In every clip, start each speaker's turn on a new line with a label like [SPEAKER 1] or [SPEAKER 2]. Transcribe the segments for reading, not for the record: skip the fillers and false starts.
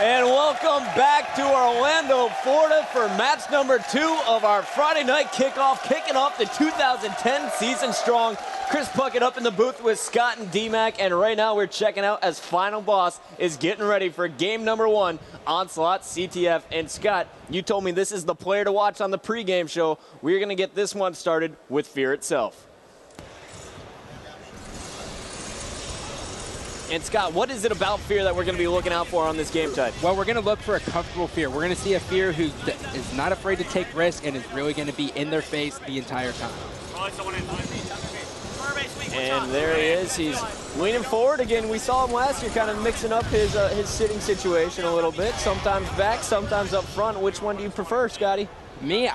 [SPEAKER 1] And welcome back to Orlando, Florida for match number 2 of our Friday night kickoff, kicking off the 2010 season strong. Chris Puckett up in the booth with Scott and D-Mac, and right now we're checking out as Final Boss is getting ready for game number 1, Onslaught, CTF. And Scott, you told me this is the player to watch on the pregame show. We're going to get this one started with Fear itself. And Scott, what is it about Fear that we're going to be looking out for on this game type?
[SPEAKER 2] Well, we're going to look for a comfortable Fear. We're going to see a Fear who is not afraid to take risks and is really going to be in their face the entire time.
[SPEAKER 1] And there he is. He's leaning forward again. We saw him last year kind of mixing up his sitting situation a little bit. Sometimes back, sometimes up front. Which one do you prefer, Scotty?
[SPEAKER 2] Me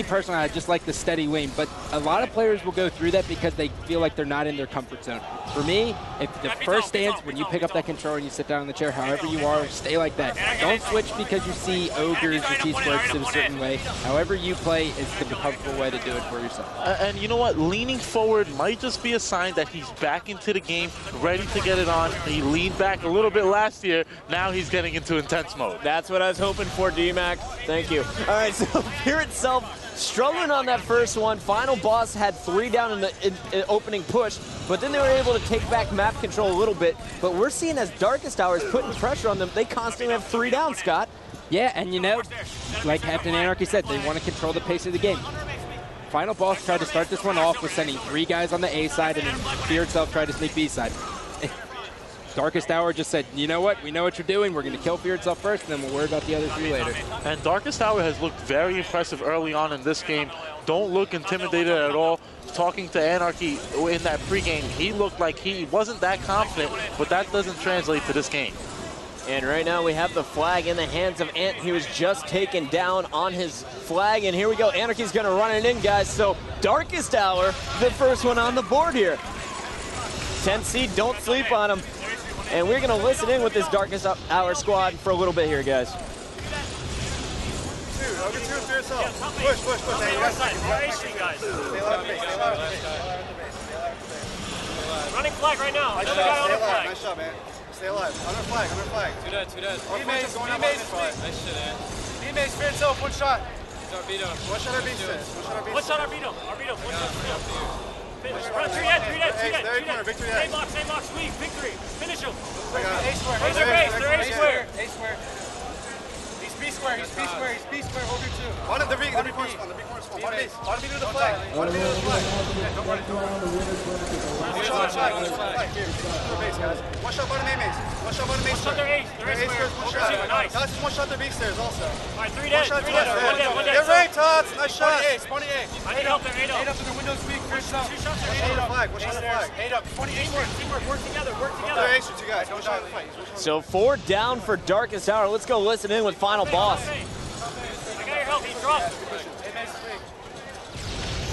[SPEAKER 2] personally, I just like the steady lean, but a lot of players will go through that because they feel like they're not in their comfort zone. For me, if the first stance, when you pick up that controller and you sit down in the chair, however you are, stay like that. Don't switch because you see ogres or Tsquared in a certain way. However you play is the comfortable way to do it for yourself.
[SPEAKER 3] And you know what? Leaning forward might just be a sign that he's back into the game, ready to get it on. He leaned back a little bit last year. Now he's getting into intense mode.
[SPEAKER 1] That's what I was hoping for, D-Mac. Thank you. All right, so Fear itself struggling on that first one. Final Boss had 3 down in the opening push, but then they were able to take back map control a little bit. But we're seeing as Darkest Hour is putting pressure on them, they constantly have 3 down, Scott.
[SPEAKER 2] Yeah, and you know, like Captain Anarchy said, they want to control the pace of the game. Final Boss tried to start this one off with sending 3 guys on the A side, and then Fear itself tried to sneak B side. Darkest Hour just said, you know what, we know what you're doing, we're going to kill Fear itself first, and then we'll worry about the other 3 later.
[SPEAKER 3] And Darkest Hour has looked very impressive early on in this game. Don't look intimidated at all. Talking to Anarchy in that pregame, he looked like he wasn't that confident, but that doesn't translate to this game.
[SPEAKER 1] And right now we have the flag in the hands of Ant. He was just taken down on his flag, and here we go. Anarchy's going to run it in, guys. So Darkest Hour, the first one on the board here. 10th seed, don't sleep on him. And we're going to listen in with this Darkest Hour squad for a little bit here, guys.
[SPEAKER 4] Ogre 2, Fear itself. Push. Hey, you guys. Stay loud.
[SPEAKER 5] Running flag right now. I just got on the flag.
[SPEAKER 4] Nice shot, man. Stay alive. Under flag.
[SPEAKER 5] 2 dead.
[SPEAKER 4] B-Maze,
[SPEAKER 5] Nice shit, man.
[SPEAKER 4] B-Maze, Fear itself, 1 shot.
[SPEAKER 5] One shot
[SPEAKER 4] One shot Arbito.
[SPEAKER 5] One shot. Run 3 dead.
[SPEAKER 4] Victory.
[SPEAKER 5] Same box, sweep, victory. Finish him.
[SPEAKER 4] A square.
[SPEAKER 5] They're A square.
[SPEAKER 4] He's B square. Ogre 2. On the B corner spawn. On B to the flag. Don't run it. One shot. One shot bottom A maze. One shot bottom A square.
[SPEAKER 5] They're A square.
[SPEAKER 4] One shot.
[SPEAKER 5] Nice.
[SPEAKER 4] Tots, one shot their B stairs also.
[SPEAKER 5] All right, 3 dead. One dead.
[SPEAKER 4] Get right, Tots. Nice shot.
[SPEAKER 5] Spawning A. I need help there. 8 up.
[SPEAKER 4] 8 up in the window, speak. First shot.
[SPEAKER 5] 2 shots are
[SPEAKER 4] One shot on the flag. One shot on the flag.
[SPEAKER 5] 8 up. 28. Teamwork. Work together.
[SPEAKER 4] They're ace with you guys. One shot on the fight.
[SPEAKER 1] So 4 down for Darkest Hour. Let's go listen in with Final Boss.
[SPEAKER 5] I got your help. He dropped.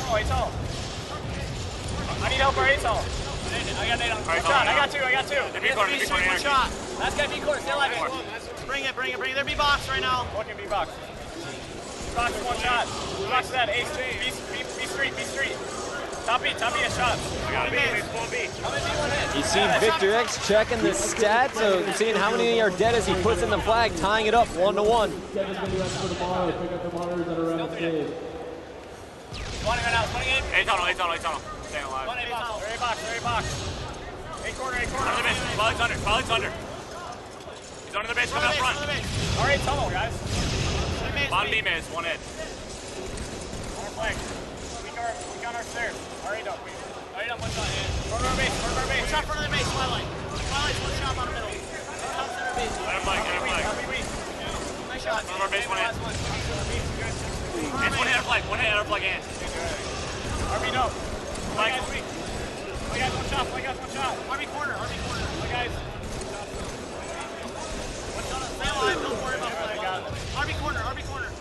[SPEAKER 5] Oh, A tall. I need help for A tall. I got Naded. I got 2.
[SPEAKER 6] The B corner,
[SPEAKER 5] One shot. Last guy B corner. Stay alive. Bring it. They're B box right now. Look at B box. B box, 1 shot. B box that. A B street. Top B a shot.
[SPEAKER 6] I got B. Full B.
[SPEAKER 1] You see Victor X checking the stats, so seeing how many are dead as he puts in the flag, tying it up 1-1.
[SPEAKER 5] Spawning right now. Spawning A.
[SPEAKER 6] A tunnel. Staying alive.
[SPEAKER 5] They're A box. A corner.
[SPEAKER 6] Under the base. Pilot's under. He's under the base. Coming up front.
[SPEAKER 5] All right, tunnel, guys.
[SPEAKER 6] Bottom B maze. 1 hit.
[SPEAKER 5] On our flag. We got our stairs. All right, up. One shot. Front of our base.
[SPEAKER 7] One shot front of the base. Twilight. Twilight's 1 shot on the middle. Top center base.
[SPEAKER 6] Let him flag.
[SPEAKER 7] Nice shot.
[SPEAKER 6] Front of our base. 1 hit. It's 1 hit our flag. 1 hit our flag. And.
[SPEAKER 5] RB no. Flag guys weak. Flag guys 1 shot.
[SPEAKER 7] RB corner.
[SPEAKER 5] Flag guys.
[SPEAKER 7] Stay alive. Don't worry about flag. RB corner.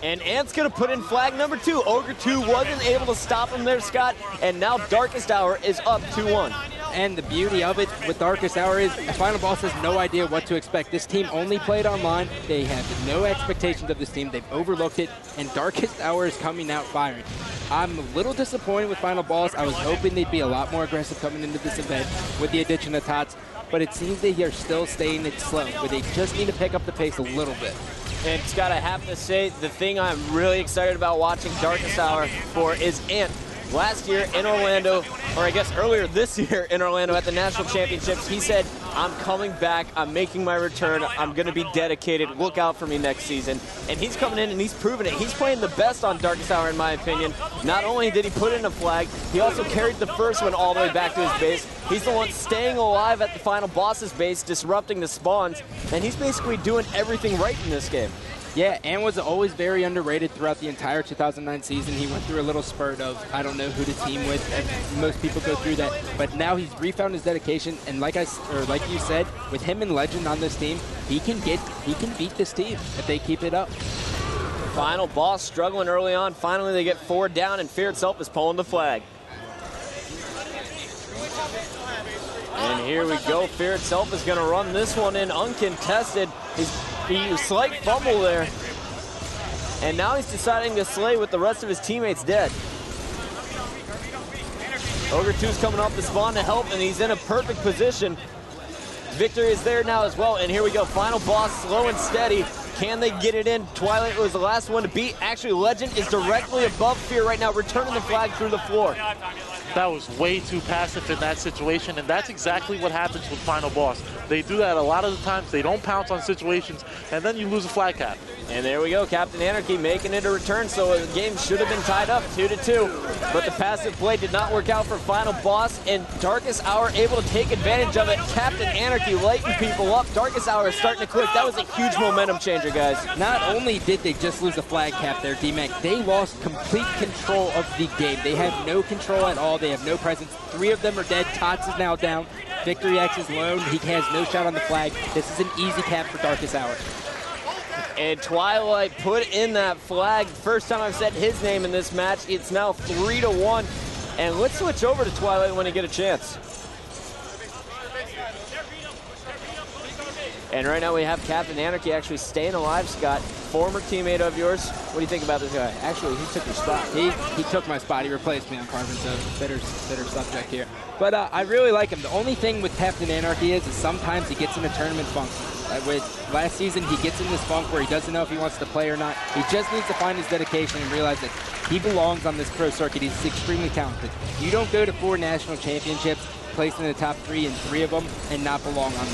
[SPEAKER 1] And Ant's going to put in flag number 2. Ogre 2 wasn't able to stop him there, Scott. And now Darkest Hour is up 2-1.
[SPEAKER 2] And the beauty of it with Darkest Hour is Final Boss has no idea what to expect. This team only played online. They have no expectations of this team. They've overlooked it, and Darkest Hour is coming out firing. I'm a little disappointed with Final Boss. I was hoping they'd be a lot more aggressive coming into this event with the addition of Tots, but it seems they are still staying it slow, where they just need to pick up the pace a little bit.
[SPEAKER 1] And Scott, I have to say, the thing I'm really excited about watching Darkest Hour for is Ant. Last year in Orlando, or I guess earlier this year in Orlando at the National Championships, he said, I'm coming back, I'm making my return, I'm going to be dedicated, look out for me next season. And he's coming in and he's proven it. He's playing the best on Darkest Hour in my opinion. Not only did he put in a flag, he also carried the first one all the way back to his base. He's the one staying alive at the Final Boss's base, disrupting the spawns, and he's basically doing everything right in this game.
[SPEAKER 2] Yeah, and was always very underrated throughout the entire 2009 season. He went through a little spurt of, I don't know who to team with, and most people go through that. But now he's refound his dedication, and like you said, with him and Legend on this team, he can beat this team if they keep it up.
[SPEAKER 1] Final Boss struggling early on. Finally, they get 4 down, and Fear itself is pulling the flag. And here we go. Fear itself is going to run this one in uncontested. He slight fumble there. And now he's deciding to slay with the rest of his teammates dead. Ogre 2's coming off the spawn to help, and he's in a perfect position. Victory is there now as well, and here we go. Final Boss slow and steady. Can they get it in? Twilight was the last one to beat. Actually, Legend is directly above Fear right now, returning the flag through the floor.
[SPEAKER 3] That was way too passive in that situation, and that's exactly what happens with Final Boss. They do that a lot of the times. They don't pounce on situations, and then you lose a flag cap.
[SPEAKER 1] And there we go, Captain Anarchy making it a return, so the game should have been tied up 2-2. But the passive play did not work out for Final Boss, and Darkest Hour able to take advantage of it. Captain Anarchy lighting people up. Darkest Hour is starting to click. That was a huge momentum changer, guys.
[SPEAKER 2] Not only did they just lose a flag cap there, D-Mac, they lost complete control of the game. They have no control at all. They have no presence. 3 of them are dead. Tots is now down. Victory X is lone. He has no shot on the flag. This is an easy cap for Darkest Hour.
[SPEAKER 1] And Twilight put in that flag. First time I've said his name in this match. It's now 3-1. And let's switch over to Twilight when he get a chance. And right now we have Captain Anarchy actually staying alive, Scott. Former teammate of yours. What do you think about this guy? Actually, he took your spot.
[SPEAKER 2] He took my spot. He replaced me on Carbon, so bitter subject here. But I really like him. The only thing with Captain Anarchy is sometimes he gets in a tournament funk. With last season, he gets in this funk where he doesn't know if he wants to play or not. He just needs to find his dedication and realize that he belongs on this pro circuit. He's extremely talented. You don't go to 4 national championships, place in the top 3 in 3 of them, and not belong on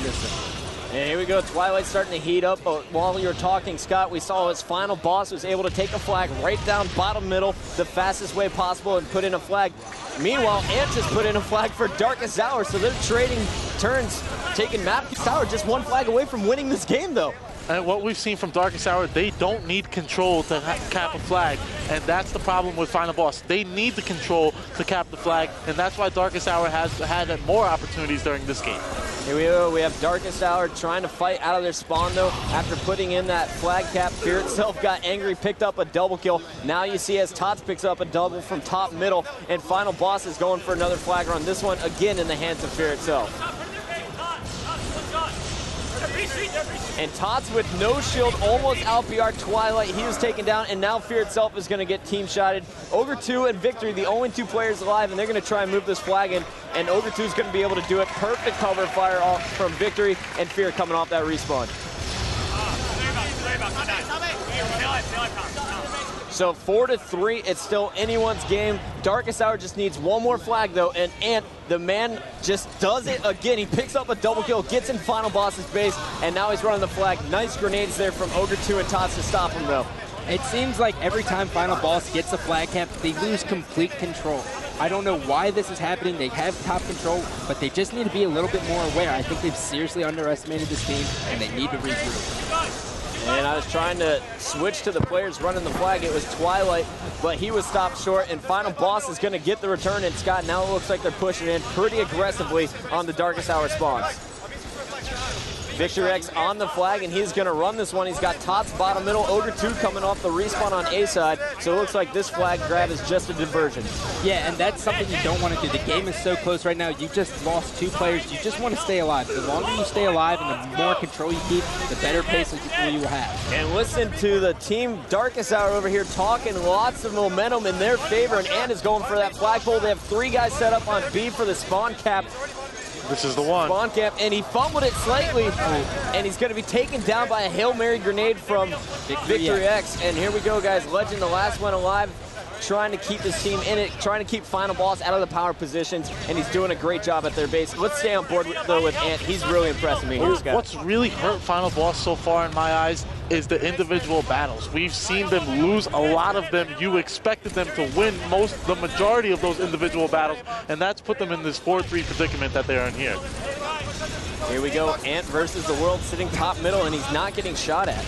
[SPEAKER 2] this.
[SPEAKER 1] And here we go, Twilight starting to heat up. But while you were talking, Scott, we saw his Final Boss was able to take a flag right down bottom middle the fastest way possible and put in a flag. Meanwhile, Ant just put in a flag for Darkest Hour, so they're trading turns, taking Darkest Hour just 1 flag away from winning this game, though.
[SPEAKER 3] And what we've seen from Darkest Hour, they don't need control to cap a flag. And that's the problem with Final Boss. They need the control to cap the flag, and that's why Darkest Hour has had more opportunities during this game.
[SPEAKER 1] Here we go. We have Darkest Hour trying to fight out of their spawn, though. After putting in that flag cap, Fear itself got angry, picked up a double kill. Now you see as Tots picks up a double from top middle, and Final Boss is going for another flag run. This one, again, in the hands of Fear itself. And Tots with no shield almost out BR Twilight. He was taken down, and now Fear itself is going to get team shotted. Ogre 2 and Victory, the only 2 players alive, and they're going to try and move this flag in. And Ogre 2 is going to be able to do it. Perfect cover fire off from Victory, and Fear coming off that respawn. So 4-3, it's still anyone's game. Darkest Hour just needs 1 more flag though, and Ant, the man, just does it again. He picks up a double kill, gets in Final Boss's base, and now he's running the flag. Nice grenades there from Ogre 2 and Tots to stop him though.
[SPEAKER 2] It seems like every time Final Boss gets a flag cap, they lose complete control. I don't know why this is happening. They have top control, but they just need to be a little bit more aware. I think they've seriously underestimated this team, and they need to regroup.
[SPEAKER 1] And I was trying to switch to the players running the flag. It was Twilight, but he was stopped short, and Final Boss is going to get the return. And Scott, now it looks like they're pushing in pretty aggressively on the Darkest Hour spawns. Victory X on the flag, and he's going to run this one. He's got Tots bottom middle, Ogre 2 coming off the respawn on A side, so it looks like this flag grab is just a diversion.
[SPEAKER 2] Yeah, and that's something you don't want to do. The game is so close right now. You just lost 2 players. You just want to stay alive. The longer you stay alive and the more control you keep, the better pace you will have.
[SPEAKER 1] And listen to the team Darkest Hour over here talking lots of momentum in their favor, and Ant is going for that flagpole. They have 3 guys set up on B for the spawn cap.
[SPEAKER 3] This is the one.
[SPEAKER 1] Spawn cap, and he fumbled it slightly, and he's going to be taken down by a Hail Mary grenade from Victory X. And here we go, guys. Legend, the last one alive, trying to keep his team in it, trying to keep Final Boss out of the power positions, and he's doing a great job at their base. Let's stay on board though with Ant. He's really impressing me here, Scott.
[SPEAKER 3] What's really hurt Final Boss so far in my eyes is the individual battles. We've seen them lose a lot of them. You expected them to win the majority of those individual battles, and that's put them in this 4-3 predicament that they are in here.
[SPEAKER 1] Here we go, Ant versus the world sitting top middle, and he's not getting shot at.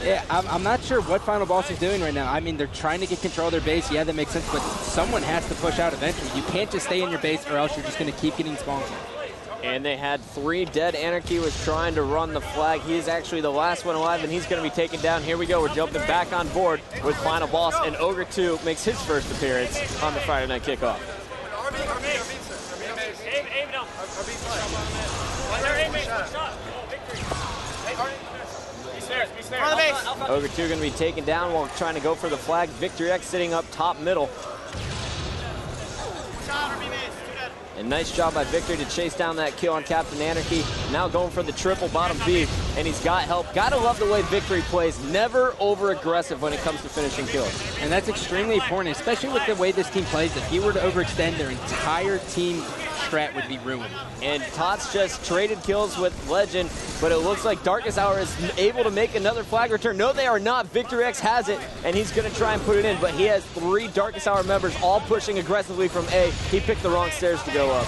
[SPEAKER 2] Yeah, I'm not sure what Final Boss is doing right now. I mean, they're trying to get control of their base. Yeah, that makes sense, but someone has to push out eventually. You can't just stay in your base or else you're just going to keep getting spawned.
[SPEAKER 1] And they had 3 dead. Anarchy was trying to run the flag. He is actually the last one alive, and he's going to be taken down. Here we go. We're jumping back on board with Final Boss, and Ogre 2 makes his first appearance on the Friday Night Kickoff. Ogre 2 going to be taken down while trying to go for the flag. Victory X sitting up top middle. And nice job by Victory to chase down that kill on Captain Anarchy. Now going for the triple bottom B, and he's got help. Gotta love the way Victory plays. Never over-aggressive when it comes to finishing kills.
[SPEAKER 2] And that's extremely important, especially with the way this team plays. If he were to overextend, their entire team strat would be ruined.
[SPEAKER 1] And Tots just traded kills with Legend, but it looks like Darkest Hour is able to make another flag return. No, they are not. Victory X has it, and he's going to try and put it in, but he has 3 Darkest Hour members all pushing aggressively from A. He picked the wrong stairs to go up.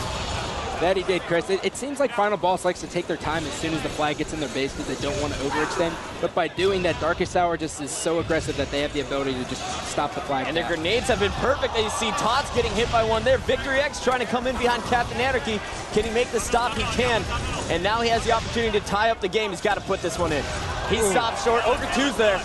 [SPEAKER 2] That he did, Chris. It seems like Final Boss likes to take their time as soon as the flag gets in their base because they don't want to overextend. But by doing that, Darkest Hour just is so aggressive that they have the ability to just stop the flag.
[SPEAKER 1] And their grenades have been perfect. You see Tots getting hit by one there. Victory X trying to come in behind Captain Anarchy. Can he make the stop? He can. And now he has the opportunity to tie up the game. He's got to put this one in. He stopped short. Ogre 2's there.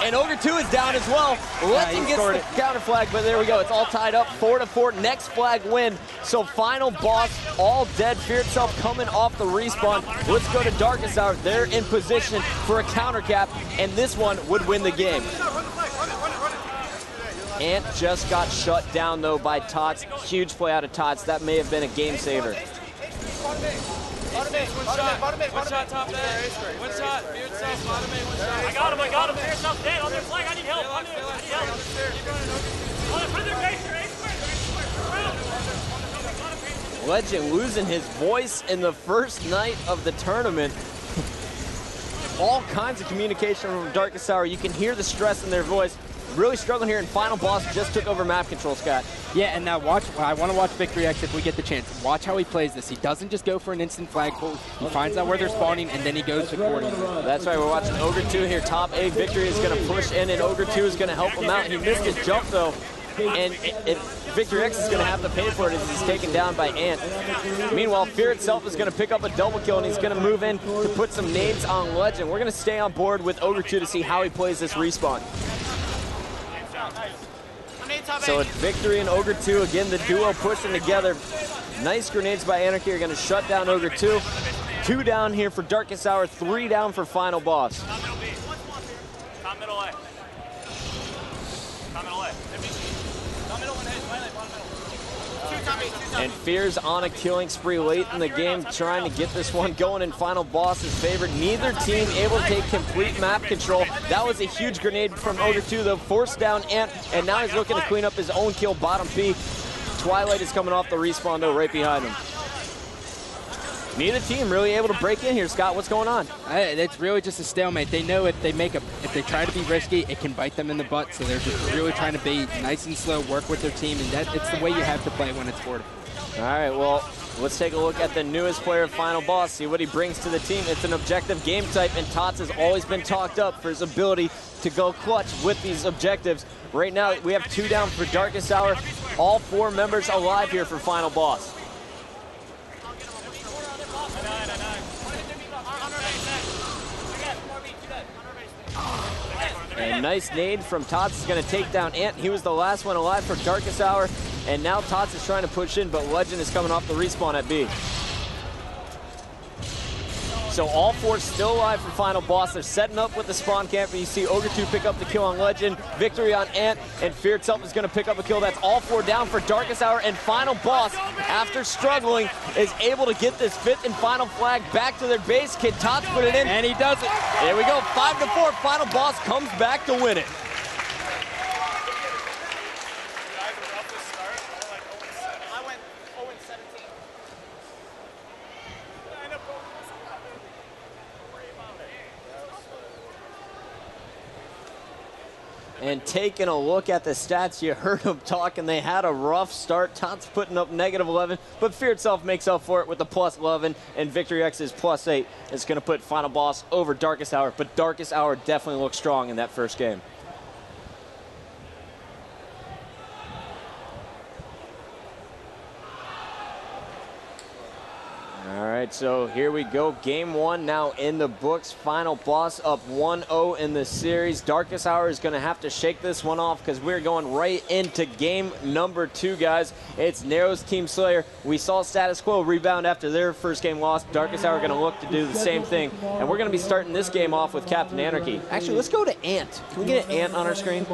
[SPEAKER 1] And Ogre 2 is down as well. Legend gets the counter flag, but there we go. It's all tied up, 4-4. Next flag win. So Final Boss, all dead. Fear Itself coming off the respawn. Let's go to Darkest Hour. They're in position for a counter cap, and this one would win the game. Ant just got shut down, though, by Tots. Huge play out of Tots. That may have been a game saver.
[SPEAKER 4] One shot top there. One shot. Fear Itself, bottom A, 1 shot.
[SPEAKER 6] I got him. Fear Itself dead. On their flag. I need help. I need help. On their base.
[SPEAKER 1] Legend losing his voice in the first night of the tournament. All kinds of communication from Darkest Hour. You can hear the stress in their voice. Really struggling here, and Final Boss just took over map control, Scott.
[SPEAKER 2] Yeah, and now watch. I want to watch Victory X if we get the chance. Watch how he plays this. He doesn't just go for an instant flagpole. He finds out where they're spawning, and then he goes to coordinate.
[SPEAKER 1] That's right. We're watching Ogre 2 here. Top A. Victory is going to push in, and Ogre 2 is going to help him out. He missed his jump, though. And Victory X is going to have to pay for it as he's taken down by Ant. Meanwhile, Fear Itself is going to pick up a double kill, and he's going to move in to put some nades on Legend. We're going to stay on board with Ogre 2 to see how he plays this respawn. So it's Victory and Ogre 2. Again, the duo pushing together. Nice grenades by Anarchy are going to shut down Ogre 2. 2 down here for Darkest Hour, 3 down for Final Boss.
[SPEAKER 6] Top middle A. Top middle A. Top middle, 1 hit. Bottom middle.
[SPEAKER 1] And Fear's on a killing spree late in the game, trying to get this one going in Final Boss's favor. Neither team able to take complete map control. That was a huge grenade from Ogre 2, though, forced down Ant, and now he's looking to clean up his own kill, bottom B. Twilight is coming off the respawn, though, right behind him. Neither team really able to break in here. Scott, what's going on?
[SPEAKER 2] It's really just a stalemate. They know if they try to be risky, it can bite them in the butt. So they're just really trying to be nice and slow, work with their team, and it's the way you have to play when it's 4-4.
[SPEAKER 1] All right, well, let's take a look at the newest player of Final Boss, see what he brings to the team. It's an objective game type, and Tots has always been talked up for his ability to go clutch with these objectives. Right now, we have 2 down for Darkest Hour. All 4 members alive here for Final Boss. A nice nade from Tots is going to take down Ant. He was the last one alive for Darkest Hour, and now Tots is trying to push in, but Legend is coming off the respawn at B. So all four still alive for Final Boss. They're setting up with the spawn camper. You see Ogre 2 pick up the kill on Legend, victory on Ant, and Fear itself is going to pick up a kill. That's all four down for Darkest Hour, and Final Boss, after struggling, is able to get this 5th and final flag back to their base. Kid Tots put it in, and he does it. There we go, 5-4. Final Boss comes back to win it.
[SPEAKER 5] I went 0-17.
[SPEAKER 1] And taking a look at the stats, you heard them talking. They had a rough start. Tots putting up -11, but Fear itself makes up for it with the +11, and Victory X's +8 is going to put Final Boss over Darkest Hour, but Darkest Hour definitely looked strong in that first game. All right, so here we go. Game 1 now in the books. Final Boss up 1-0 in the series. Darkest Hour is going to have to shake this one off because we're going right into game number 2, guys. It's Nero's Team Slayer. We saw Status Quo rebound after their first game loss. Darkest Hour going to look to do the same thing. And we're going to be starting this game off with Cpt Anarchy. Actually, let's go to Ant. Can we get an Ant on our screen?